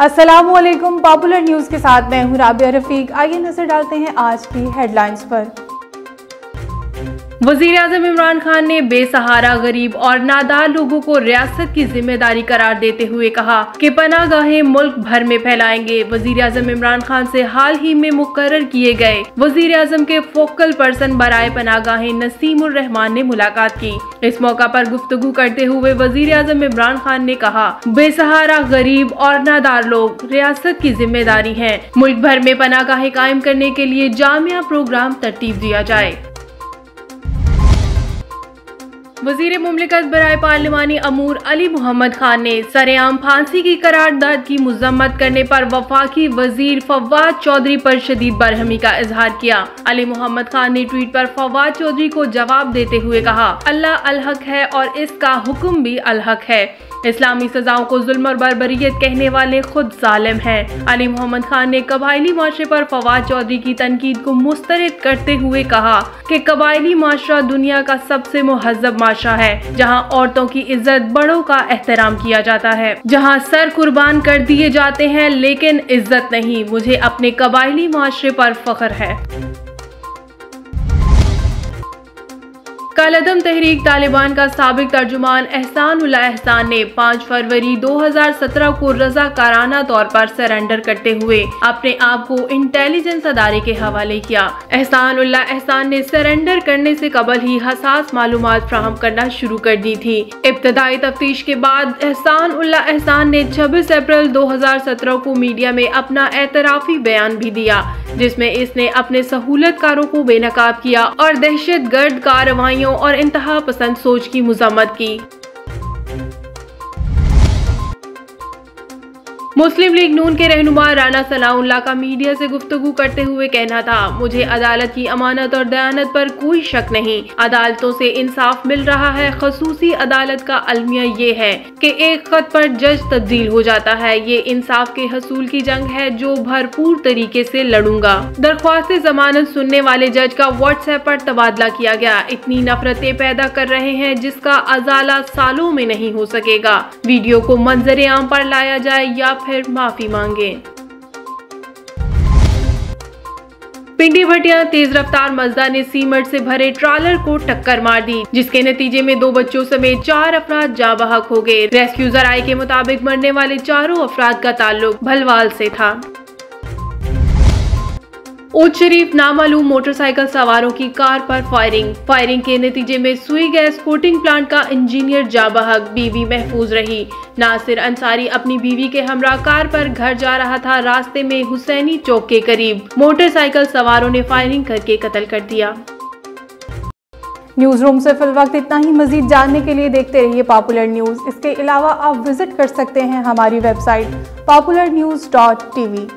अस्सलामुअलैकुम। Popular news के साथ मैं हूं राबिया रफीक। आइए नजर डालते हैं आज की हेडलाइंस पर। वज़ीर-ए-आज़म इमरान खान ने बेसहारा, गरीब और नादार लोगों को रियासत की जिम्मेदारी करार देते हुए कहा कि पनाहगाहें मुल्क भर में फैलाएंगे। वज़ीर-ए-आज़म इमरान खान से हाल ही में मुकर्रर किए गए वज़ीर-ए-आज़म के फोकल पर्सन बराए पनाहगाहें नसीमुर रहमान ने मुलाकात की। इस मौका पर गुफ्तगू करते हुए वज़ीर-ए-आज़म इमरान खान ने कहा, बेसहारा, गरीब और नादार लोग रियासत की जिम्मेदारी है। मुल्क भर में पनाहगाहें कायम करने के लिए जामिया प्रोग्राम तरतीब दिया जाए। वज़ीर मुमलिकत बराए पार्लिमानी अमूर अली मोहम्मद खान ने सरेआम फांसी की करारदाद की मजम्मत करने पर वफाकी वजीर फवाद चौधरी पर शदीद बरहमी का इजहार किया। अली मोहम्मद खान ने ट्वीट पर फवाद चौधरी को जवाब देते हुए कहा, अल्लाह अलहक है और इसका हुक्म भी अलहक है। इस्लामी सजाओं को जुल्म और बर्बरियत कहने वाले खुद जालिम हैं। अली मोहम्मद खान ने कबायली माशरे पर फवाद चौधरी की तनकीद को मुस्तरद करते हुए कहा कि कबायली माशरा दुनिया का सबसे मुहज़्ज़ब माशरा है, जहां औरतों की इज्जत, बड़ों का एहतराम किया जाता है, जहां सर कुर्बान कर दिए जाते हैं लेकिन इज्जत नहीं। मुझे अपने कबायली माशरे पर फख्र है। कलअदम तहरीक तालिबान का साबिक तर्जुमान एहसान उल्लाह एहसान ने 5 फरवरी 2017 को रज़ाकाराना तौर पर सरेंडर करते हुए अपने आप को इंटेलिजेंस अदारे के हवाले किया। एहसान उल्लाह एहसान ने सरेंडर करने से कबल ही हसास मालूमात फ्राहम करना शुरू कर दी थी। इब्तदाई तफ्तीश के बाद एहसान उल्लाह एहसान ने 26 अप्रैल 2017 को मीडिया में अपना एतराफ़ी बयान भी दिया, जिसमें इसने अपने सहूलतकारों को बेनकाब किया और दहशतगर्द कार्रवाइयों और इंतहा पसंद सोच की मुज़म्मत की। मुस्लिम लीग नून के रहनुमा राना सनाउल्लाह का मीडिया से गुफ्तगू करते हुए कहना था, मुझे अदालत की अमानत और दयानत पर कोई शक नहीं। अदालतों से इंसाफ मिल रहा है। खसूसी अदालत का अलमिया ये है कि एक खत पर जज तब्दील हो जाता है। ये इंसाफ के हसूल की जंग है जो भरपूर तरीके से लड़ूंगा। दरख्वास्त जमानत सुनने वाले जज का व्हाट्सएप पर तबादला किया गया। इतनी नफरतें पैदा कर रहे हैं जिसका अजाला सालों में नहीं हो सकेगा। वीडियो को मंजर आम पर लाया जाए या फिर माफी मांगे। पिंडी भटिया तेज रफ्तार मजदा ने सीमेंट से भरे ट्रालर को टक्कर मार दी, जिसके नतीजे में 2 बच्चों समेत 4 अफराद जाँ बहक हो गए। रेस्क्यू जराये के मुताबिक मरने वाले चारों अफराद का ताल्लुक भलवाल से था। उच शरीफ नामालूम मोटरसाइकिल सवारों की कार पर फायरिंग के नतीजे में सुई गैस कोटिंग प्लांट का इंजीनियर जाँ बहक, बीवी महफूज रही। नासिर अंसारी अपनी बीवी के हमरा कार पर घर जा रहा था। रास्ते में हुसैनी चौक के करीब मोटरसाइकिल सवारों ने फायरिंग करके कत्ल कर दिया। न्यूज़ रूम से फिल वक्त इतना ही। मजीद जानने के लिए देखते रहिए पॉपुलर न्यूज़। इसके अलावा आप विजिट कर सकते हैं हमारी वेबसाइट popularnews.tv।